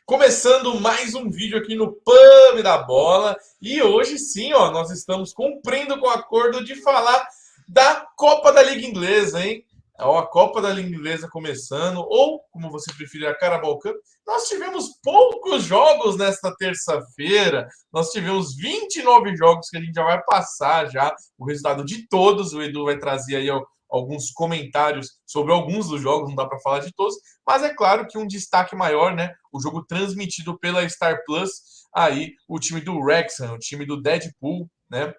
Começando mais um vídeo aqui no Pub da Bola. E hoje sim, ó, nós estamos cumprindo com o acordo de falar da Copa da Liga Inglesa, hein? Ó, a Copa da Liga Inglesa começando, ou, como você preferir, a Carabao Cup. Nós tivemos poucos jogos nesta terça-feira. Nós tivemos 29 jogos que a gente já vai passar já o resultado de todos. O Edu vai trazer aí alguns comentários sobre alguns dos jogos, não dá para falar de todos, mas é claro que um destaque maior, né? O jogo transmitido pela Star Plus, aí o time do Wrexham, o time do Deadpool, né?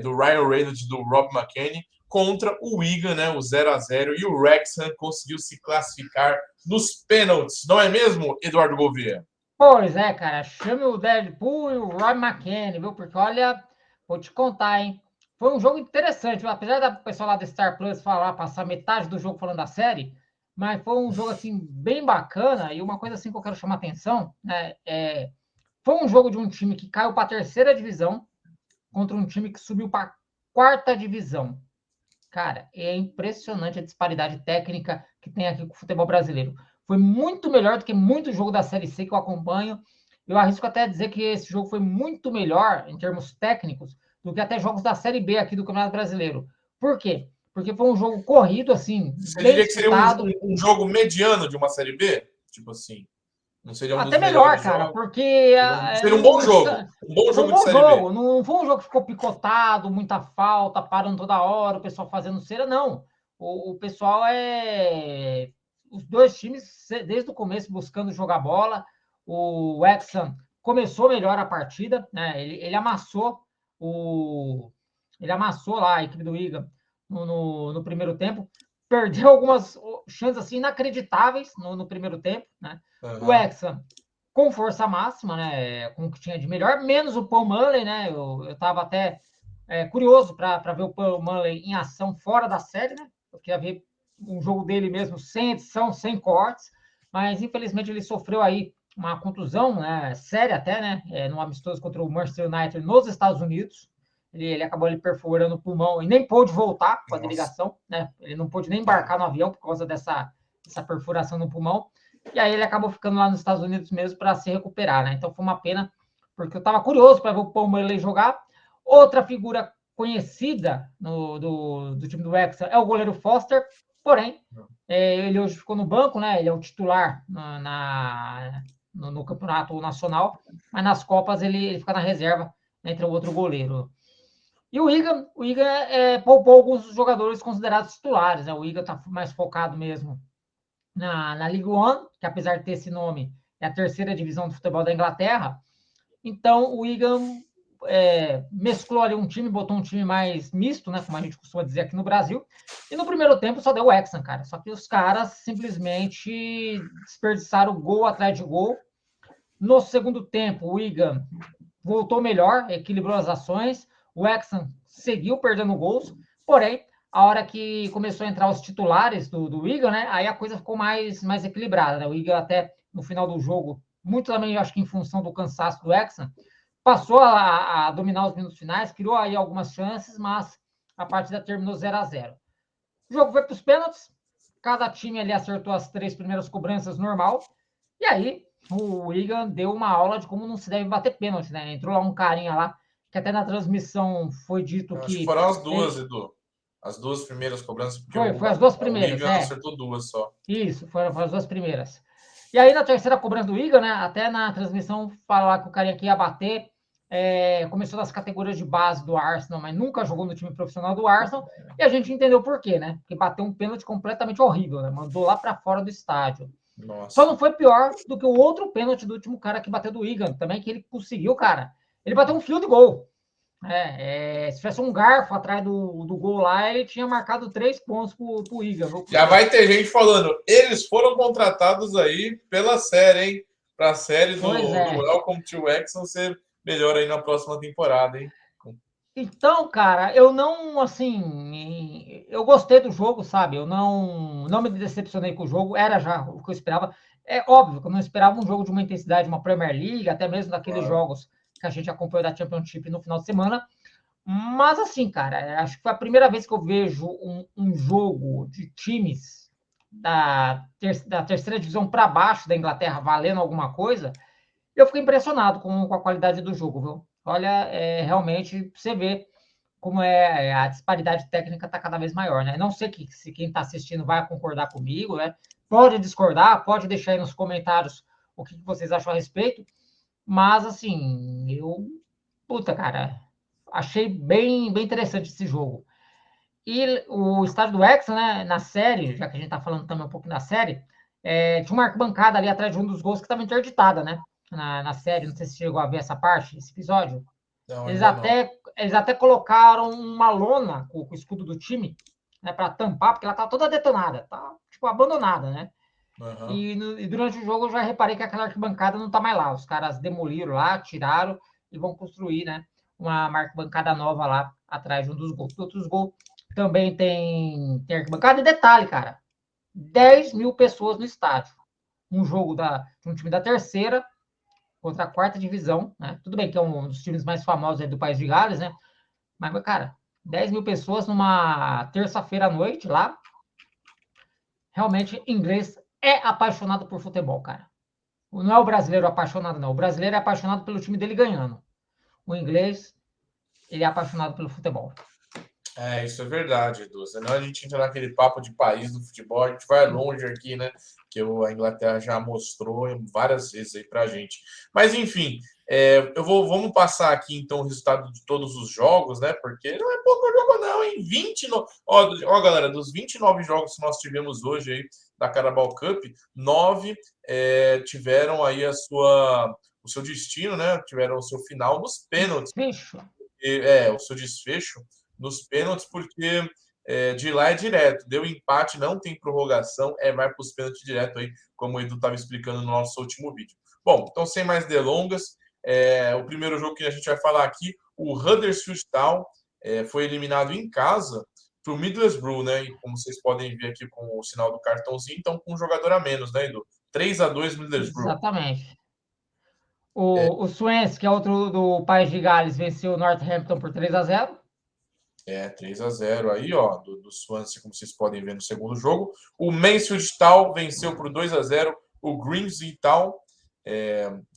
Do Ryan Reynolds e do Rob McKennie, contra o Wigan, né? O 0-0, e o Wrexham conseguiu se classificar nos pênaltis, não é mesmo, Eduardo Gouveia? Pois é, cara, chame o Deadpool e o Roy McKennie, viu? Porque olha, vou te contar, hein? Foi um jogo interessante, viu? Apesar da pessoa lá da Star Plus falar, passar metade do jogo falando da série, mas foi um jogo assim bem bacana. E uma coisa assim que eu quero chamar a atenção, né? Foi um jogo de um time que caiu para a terceira divisão contra um time que subiu para a quarta divisão. Cara, é impressionante a disparidade técnica que tem aqui com o futebol brasileiro. Foi muito melhor do que muito jogo da Série C que eu acompanho. Eu arrisco até dizer que esse jogo foi muito melhor, em termos técnicos, do que até jogos da Série B aqui do Campeonato Brasileiro. Por quê? Porque foi um jogo corrido, assim, Você bem diria que seria um, disputado. um jogo mediano de uma Série B? Tipo assim, não seria um dos Até melhor, melhores cara, jogos? porque Seria um bom não jogo. fica. Um bom Foi um jogo de bom Série B. jogo, não foi um jogo que ficou picotado, muita falta, parando toda hora, o pessoal fazendo cera, não. O pessoal é. Os dois times, desde o começo, buscando jogar bola. O Wrexham começou melhor a partida, né? Ele amassou o. Ele amassou lá a equipe do Wigan no primeiro tempo. Perdeu algumas chances assim, inacreditáveis no primeiro tempo, né? O Uhum. Wrexham com força máxima, né? Com o que tinha de melhor, menos o Paul Mullin, né? Eu estava até curioso para ver o Paul Mullin em ação fora da série, né? Eu queria ver um jogo dele mesmo sem edição, sem cortes, mas infelizmente ele sofreu aí uma contusão, né? Séria até, né? No amistoso contra o Manchester United nos Estados Unidos. Ele acabou ele perfurando o pulmão e nem pôde voltar com a Nossa. delegação, né? Ele não pôde nem embarcar no avião por causa dessa perfuração no pulmão. E aí ele acabou ficando lá nos Estados Unidos mesmo para se recuperar, né? Então foi uma pena, porque eu estava curioso para ver o Paul Mullin jogar. Outra figura conhecida do time do Wrexham é o goleiro Foster, porém, ele hoje ficou no banco, né? Ele é o titular no campeonato nacional, mas nas Copas ele fica na reserva, né, entre o outro goleiro. E o Wigan poupou alguns jogadores considerados titulares, né? O Wigan está mais focado mesmo na Ligue 1, que apesar de ter esse nome, é a terceira divisão do futebol da Inglaterra. Então, o Wigan mesclou ali um time, botou um time mais misto, né, como a gente costuma dizer aqui no Brasil. E no primeiro tempo só deu o Wrexham, cara. Só que os caras simplesmente desperdiçaram gol atrás de gol. No segundo tempo, o Wigan voltou melhor, equilibrou as ações. O Wrexham seguiu perdendo gols, porém, a hora que começou a entrar os titulares do Wigan, né, aí a coisa ficou mais equilibrada. Né? O Wigan até no final do jogo, muito também acho que em função do cansaço do Wrexham, passou a dominar os minutos finais, criou aí algumas chances, mas a partida terminou 0-0. O jogo foi para os pênaltis, cada time ali acertou as 3 primeiras cobranças normal, e aí o Wigan deu uma aula de como não se deve bater pênalti, né? Entrou lá um carinha lá, que até na transmissão foi dito Eu acho que que foram as duas, Edu. As duas primeiras cobranças, porque foi as duas o primeiras, Wigan acertou duas só. Isso, foram as duas primeiras. E aí, na terceira cobrança do Igor, né? Até na transmissão falar que o carinha aqui ia bater. Começou das categorias de base do Arsenal, mas nunca jogou no time profissional do Arsenal. E a gente entendeu por quê, né? Porque bateu um pênalti completamente horrível, né? Mandou lá para fora do estádio. Só Nossa. não foi pior do que o outro pênalti do último cara que bateu do Igan, também, que ele conseguiu, cara. Ele bateu um fio de gol. Se tivesse um garfo atrás do gol lá, ele tinha marcado 3 pontos pro Igan. Já vai ter gente falando, eles foram contratados aí pela série, hein? Pra série Pois do é. Welcome to Wrexham ser melhor aí na próxima temporada, hein? Então, cara, eu não, assim, eu gostei do jogo, sabe? Eu não me decepcionei com o jogo, era já o que eu esperava. É óbvio que eu não esperava um jogo de uma intensidade, uma Premier League, até mesmo daqueles Claro. jogos que a gente acompanhou da Championship no final de semana. Mas, assim, cara, acho que foi a primeira vez que eu vejo um jogo de times da terceira divisão para baixo da Inglaterra valendo alguma coisa. Eu fiquei impressionado com a qualidade do jogo, viu? Olha, realmente, você vê como a disparidade técnica está cada vez maior, né? Não sei se quem está assistindo vai concordar comigo, né? Pode discordar, pode deixar aí nos comentários o que vocês acham a respeito, mas, assim, puta, cara, achei bem interessante esse jogo. E o estádio do Hexa, né, na série, já que a gente está falando também um pouco da série, tinha uma arquibancada ali atrás de um dos gols que estava interditada, né? Na série, não sei se chegou a ver essa parte, esse episódio. Não, Eles ainda não. até, eles até colocaram uma lona com o escudo do time, né, para tampar, porque ela tá toda detonada, tá tipo abandonada, né? Aham. E durante o jogo eu já reparei que aquela arquibancada não tá mais lá. Os caras demoliram lá, tiraram e vão construir, né? Uma arquibancada nova lá atrás de um dos gols. Outros gols também tem arquibancada. E detalhe, cara: 10 mil pessoas no estádio. Um jogo de um time da terceira contra a quarta divisão, né? Tudo bem que é um dos times mais famosos aí do País de Gales, né? Mas, cara, 10 mil pessoas numa terça-feira à noite lá. Realmente, inglês é apaixonado por futebol, cara. Não é o brasileiro apaixonado, não. O brasileiro é apaixonado pelo time dele ganhando. O inglês, ele é apaixonado pelo futebol. Isso é verdade, Edu. Senão a gente entra naquele papo de país do futebol, a gente vai longe aqui, né? Que a Inglaterra já mostrou várias vezes aí pra gente. Mas enfim, vamos passar aqui então o resultado de todos os jogos, né? Porque não é pouco jogo, não, hein? 29. Ó, galera, dos 29 jogos que nós tivemos hoje aí da Carabao Cup, 9 tiveram aí o seu destino, né? Tiveram o seu final nos pênaltis. Desfecho. O seu desfecho nos pênaltis, porque de lá é direto. Deu empate, não tem prorrogação, vai para os pênaltis direto aí, como o Edu estava explicando no nosso último vídeo. Bom, então sem mais delongas, o primeiro jogo que a gente vai falar aqui, o Huddersfield Town foi eliminado em casa para o Middlesbrough, né? E como vocês podem ver aqui com o sinal do cartãozinho, então com um jogador a menos, né, Edu? 3-2 Middlesbrough. Exatamente. O Swansea, que é outro do País de Gales, venceu o Northampton por 3-0. 3-0 aí, ó, do Swansea, como vocês podem ver no segundo jogo. O Mansfield Town venceu por 2-0 o Grimsby Town.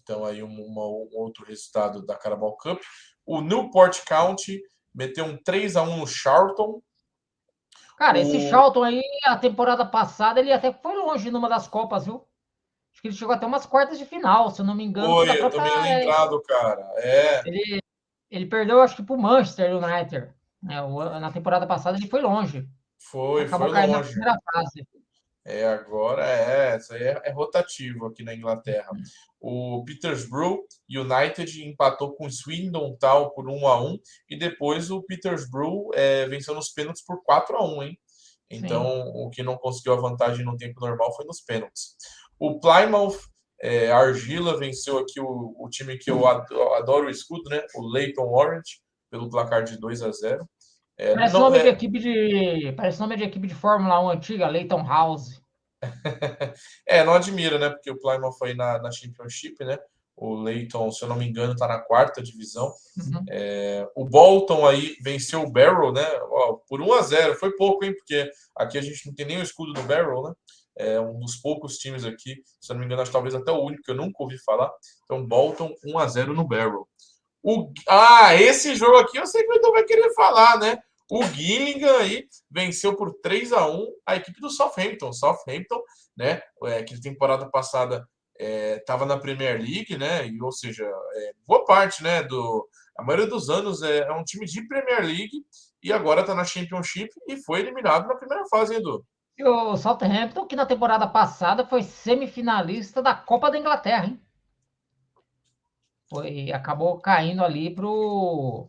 Então, aí um outro resultado da Carabao Cup. O Newport County meteu um 3-1 no Charlton. Cara, esse Charlton aí, a temporada passada, ele até foi longe numa das Copas, viu? Acho que ele chegou até umas quartas de final, se eu não me engano, foi da Eu tô própria. meio lembrado, cara. Ele perdeu, acho que pro Manchester United. Né? Na temporada passada ele foi longe. Foi Acabou caindo na longe. primeira fase. Agora isso aí é rotativo aqui na Inglaterra. O Petersburg United empatou com o Swindon Town por 1-1 e depois o Petersburg venceu nos pênaltis por 4-1, hein? Então, Sim. o que não conseguiu a vantagem no tempo normal foi nos pênaltis. O Plymouth Argila venceu aqui o time que eu adoro o escudo, né? O Leyton Orient, pelo placar de 2-0. Parece nome de equipe de Fórmula 1 antiga, Leighton House. Não admira, né? Porque o Plymouth foi na Championship, né? O Leyton, se eu não me engano, está na quarta divisão. Uhum. O Bolton aí venceu o Barrow, né? Por 1-0. Foi pouco, hein? Porque aqui a gente não tem nem o escudo do Barrow, né? É um dos poucos times aqui, se eu não me engano, acho talvez até o único que eu nunca ouvi falar. Então, Bolton 1-0 no Barrow. Esse jogo aqui eu sei que o Edu vai querer falar, né? O Gillingham aí venceu por 3-1 a equipe do Southampton. Southampton, né? Que temporada passada estava na Premier League, né? Ou seja, boa parte, né? A maioria dos anos é um time de Premier League e agora está na Championship e foi eliminado na primeira fase, Edu. E o Southampton, que na temporada passada foi semifinalista da Copa da Inglaterra, hein? Acabou caindo ali pro.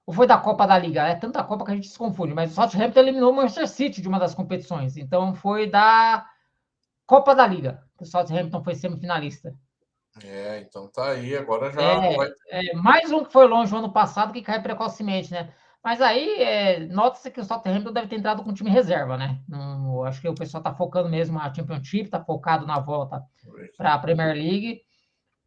Ou foi da Copa da Liga? É tanta Copa que a gente se confunde, mas o Southampton eliminou o Manchester City de uma das competições. Então foi da Copa da Liga que o Southampton foi semifinalista. Então tá aí, agora já não vai. Mais um que foi longe no ano passado que cai precocemente, né? Mas aí nota-se que o Southampton deve ter entrado com time reserva, né? Não, acho que o pessoal tá focando mesmo na Championship, tá focado na volta para a Premier League.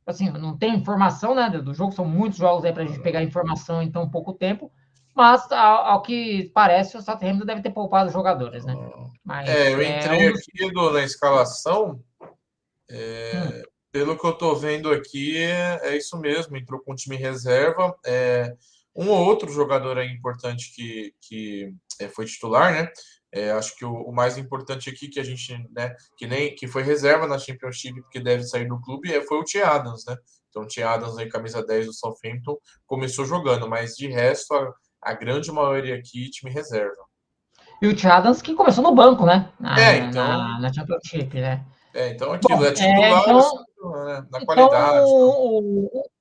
Assim, não tem informação, né, do jogo, são muitos jogos aí para a gente pegar informação em tão pouco tempo, mas ao que parece, o Southampton deve ter poupado os jogadores, né? Mas Eu entrei aqui na escalação. Hum. Pelo que eu tô vendo aqui, é isso mesmo. Entrou com o time reserva. Um ou outro jogador aí importante que foi titular, né? Acho que o mais importante aqui que a gente, né, que foi reserva na Championship, porque deve sair do clube, foi o Tee Adams, né? Então, o Tee Adams, aí, camisa 10 do Southampton, começou jogando, mas de resto, a grande maioria aqui, time reserva. E o Adams que começou no banco, né? Na, Então, na Championship, né? aquilo Bom, é titular, então, né, na então qualidade.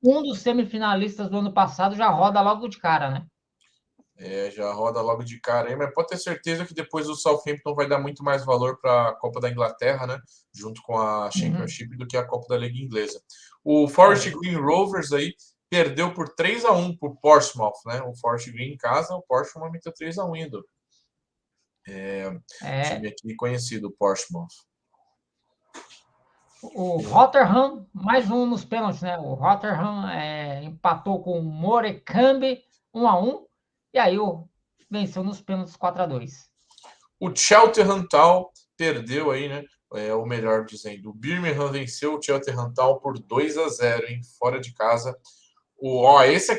um dos semifinalistas do ano passado já roda logo de cara, né? Já roda logo de cara aí, mas pode ter certeza que depois o Southampton vai dar muito mais valor para a Copa da Inglaterra, né? Junto com a Uhum. Championship do que a Copa da Liga Inglesa. O Forest É, Green Rovers aí perdeu por 3-1 por Portsmouth, né? O Forest Green em casa, o Portsmouth meteu 3-1 indo. é, Time aqui conhecido, Portsmouth. o Rotherham, mais um nos pênaltis, né? O Rotherham empatou com o Morecambe 1-1, e aí venceu nos pênaltis 4-2. O Cheltenham Town perdeu aí, né? Ou melhor dizendo, o Birmingham venceu o Cheltenham Town por 2-0, hein? Fora de casa. Esse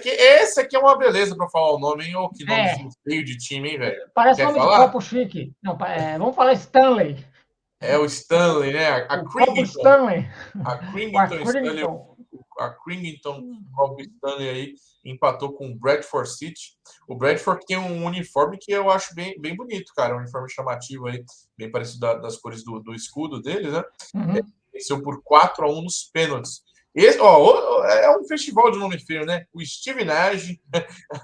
aqui é uma beleza para falar o nome, hein? Que É, nomezinho feio de time, hein, velho? parece Quer nome de falar? copo chique. Não, vamos falar Stanley. É o Stanley, né? A O copo Cringington. Stanley. A O Cringington Stanley, Accrington. a Cringington Cobb Stanley aí empatou com o Bradford City. O Bradford tem um uniforme que eu acho bem, bem bonito, cara. Um uniforme chamativo aí, bem parecido das cores do escudo dele, né? Uhum. Venceu por 4-1 nos pênaltis. Esse, ó, é um festival de nome feio, né? O Steve Nash,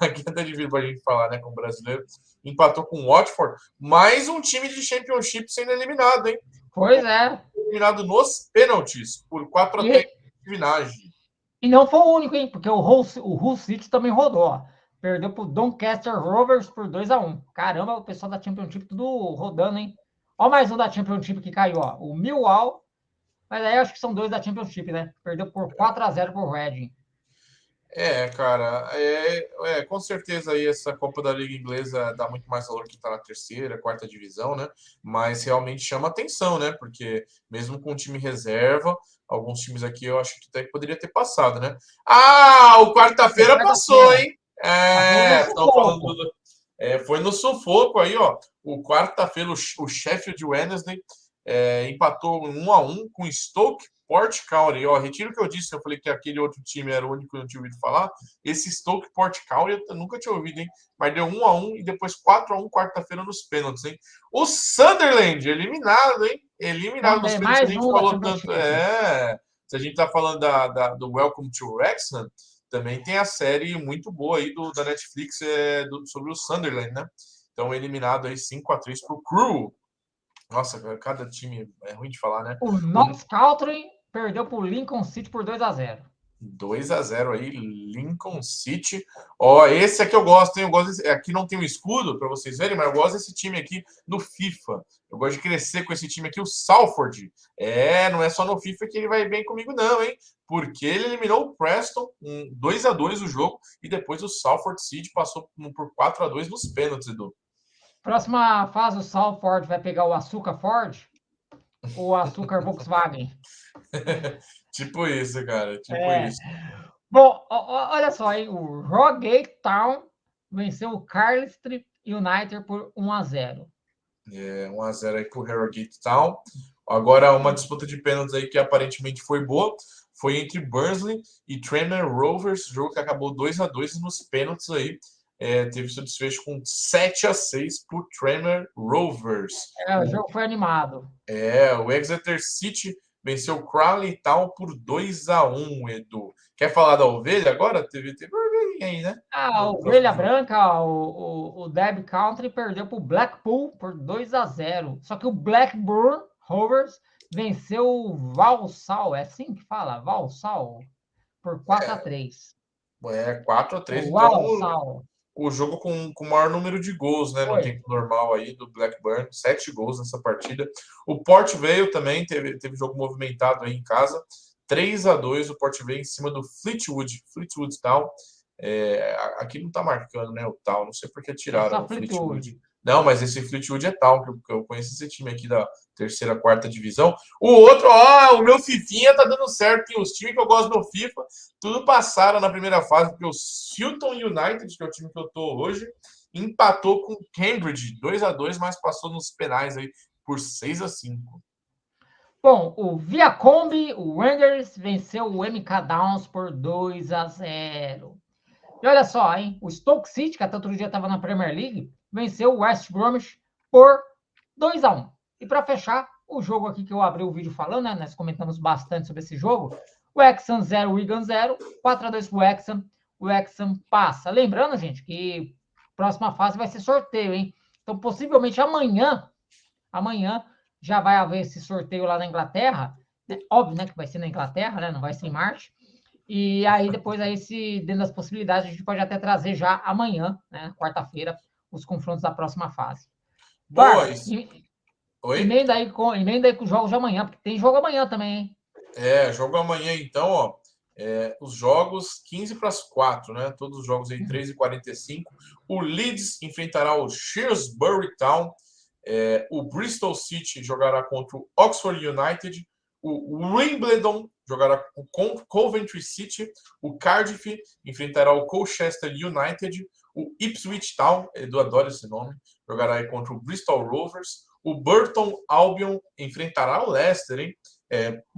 aqui até difícil pra gente falar, né, como brasileiro, empatou com o Watford. Mais um time de Championship sendo eliminado, hein? Pois é. Eliminado nos pênaltis por 4-3 E, Steve Nash. e não foi o único, hein? Porque o Hull City também rodou. Ó. Perdeu pro Doncaster Rovers por 2-1. Caramba, o pessoal da Championship tudo rodando, hein? Ó, mais um da Championship que caiu, ó. O Millwall. Mas aí eu acho que são dois da Championship, né? Perdeu por 4-0 pro Reading. Cara, com certeza aí essa Copa da Liga Inglesa dá muito mais valor que está na terceira, quarta divisão, né? Mas realmente chama atenção, né? Porque mesmo com o time reserva, alguns times aqui eu acho que até que poderia ter passado, né? Ah, o Pô, quarta-feira passou, quarta-feira. hein? Passou no Estão falando sufoco. foi no sufoco aí, ó. O quarta-feira, o Sheffield Wednesday empatou 1-1 com Stoke Port County. Ó, retiro o que eu disse, eu falei que aquele outro time era o único que eu não tinha ouvido falar. Esse Stoke Port County eu nunca tinha ouvido, hein? Mas deu 1-1 e depois 4-1 quarta-feira nos pênaltis, hein? O Sunderland, eliminado, hein? Eliminado nos Também, pênaltis que a mais gente um da falou tanto. Championship. Se a gente tá falando do Welcome to Wrexham, também tem a série muito boa aí da Netflix sobre o Sunderland, né? Então, eliminado aí 5-3 pro Crew. Nossa, cada time é ruim de falar, né? O O Notts Country perdeu pro Lincoln City por 2-0. 2-0 aí, Lincoln City. Ó, esse aqui eu gosto, hein? Aqui não tem um escudo para vocês verem, mas eu gosto desse time aqui no FIFA. Eu gosto de crescer com esse time aqui, o Salford. Não é só no FIFA que ele vai bem comigo, não, hein? Porque ele eliminou o Preston, 2-2 o jogo, e depois o Salford City passou por 4-2 nos pênaltis, Edu. Próxima fase, o Salford vai pegar o Açúcar Ford ou o Açúcar Volkswagen? Tipo isso, cara. Tipo É. isso. Bom, olha só, hein? O Rogate Town venceu o Carlisle United por 1-0. 1-0 aí pro Harrogate Town. Agora, uma disputa de pênaltis aí que aparentemente foi boa. Foi entre Burnley e Tranmere Rovers, jogo que acabou 2-2 nos pênaltis aí. Teve seu desfecho com 7-6 pro Tranmere Rovers. O jogo foi animado. O Exeter City venceu o Crawley Town por 2-1, Edu. Quer falar da ovelha agora? Teve ovelhinha aí, né? A No próximo Ovelha jogo. Branca, o Derby Country, perdeu para o Blackpool por 2-0. Só que o Blackburn Rovers venceu o Walsall, é assim que fala? Walsall, por 4-3. 4-3, O então Walsall. o jogo com o maior número de gols, né, no Foi. tempo normal aí do Blackburn, 7 gols nessa partida. O Port Vale também teve jogo movimentado aí em casa, 3-2 o Port Vale em cima do Fleetwood Town. Aqui não tá marcando, né, o Town, não sei por que É tiraram só o Fleetwood. Fleetwood. Não, mas esse Fleetwood é Town, que eu conheço esse time aqui da terceira, quarta divisão. O outro, ó, o meu Fifinha tá dando certo, e os times que eu gosto no FIFA, tudo passaram na primeira fase, porque o Silton United, que é o time que eu tô hoje, empatou com o Cambridge 2-2, mas passou nos penais aí por 6-5. Bom, o Viacombi, o Rangers, venceu o MK Dons por 2-0. E olha só, hein? O Stoke City, que até outro dia estava na Premier League, venceu o West Bromwich por 2-1. E para fechar, o jogo aqui que eu abri o vídeo falando, né? Nós comentamos bastante sobre esse jogo. O Wrexham 0, Wigan 0, 4-2 para o Wrexham. O Wrexham passa. Lembrando, gente, que próxima fase vai ser sorteio, hein? Então, possivelmente amanhã já vai haver esse sorteio lá na Inglaterra. Né? Óbvio, né, que vai ser na Inglaterra, né? Não vai ser em Marte. E aí, depois, aí, se dentro das possibilidades, a gente pode até trazer já amanhã, né, quarta-feira, os confrontos da próxima fase. Boa. Oi? Emenda aí com os jogos de amanhã, porque tem jogo amanhã também, hein? Jogo amanhã, então, ó. Os jogos 15 para as 4, né? Todos os jogos aí 3h45. O Leeds enfrentará o Shrewsbury Town. O Bristol City jogará contra o Oxford United. O Wimbledon jogará com o Coventry City. O Cardiff enfrentará o Colchester United. O Ipswich Town, eu adoro esse nome, jogará contra o Bristol Rovers. O Burton Albion enfrentará o Leicester, hein?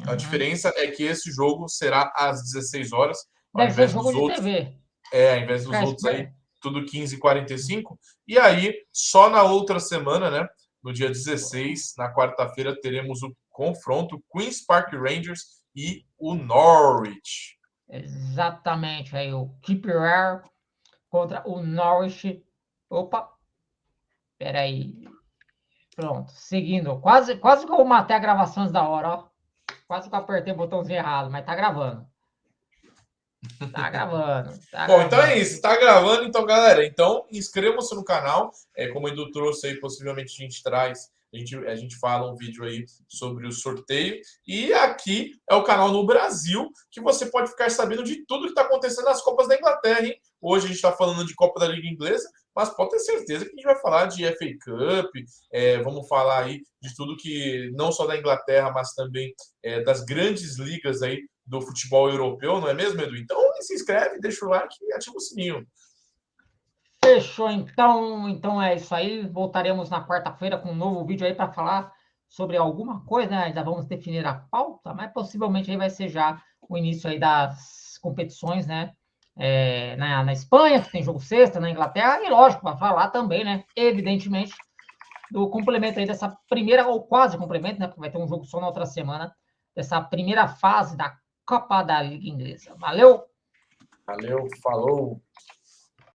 A diferença é que esse jogo será às 16 horas, ao Deve ser invés jogo dos de outros. TV. Ao invés dos outros aí, tudo 15h45. E aí, só na outra semana, né? No dia 16, na quarta-feira, teremos o confronto Queen's Park Rangers e o Norwich. Exatamente, aí o Keeper contra o Norwich. Opa, peraí. Pronto, seguindo. Quase que eu matei a gravação antes da hora, ó. Quase que eu apertei o botãozinho errado, mas tá gravando. Tá gravando. Bom, então é isso. Tá gravando, então, galera. Então, inscrevam-se no canal. Como o Edu trouxe aí, possivelmente a gente traz. A gente fala um vídeo aí sobre o sorteio. E aqui é o canal no Brasil, que você pode ficar sabendo de tudo que está acontecendo nas Copas da Inglaterra, hein? Hoje a gente está falando de Copa da Liga Inglesa, mas pode ter certeza que a gente vai falar de FA Cup, vamos falar aí de tudo que, não só da Inglaterra, mas também das grandes ligas aí do futebol europeu, não é mesmo, Edu? Então se inscreve, deixa o like e ativa o sininho. Fechou, então. Então é isso aí. Voltaremos na quarta-feira com um novo vídeo aí para falar sobre alguma coisa, né? Ainda vamos definir a pauta, mas possivelmente aí vai ser já o início aí das competições, né? Na Espanha, que tem jogo sexta, na Inglaterra, e lógico, para falar também, né? Evidentemente, do complemento aí dessa primeira, ou quase complemento, né? Porque vai ter um jogo só na outra semana, dessa primeira fase da Copa da Liga Inglesa. Valeu! Valeu, falou!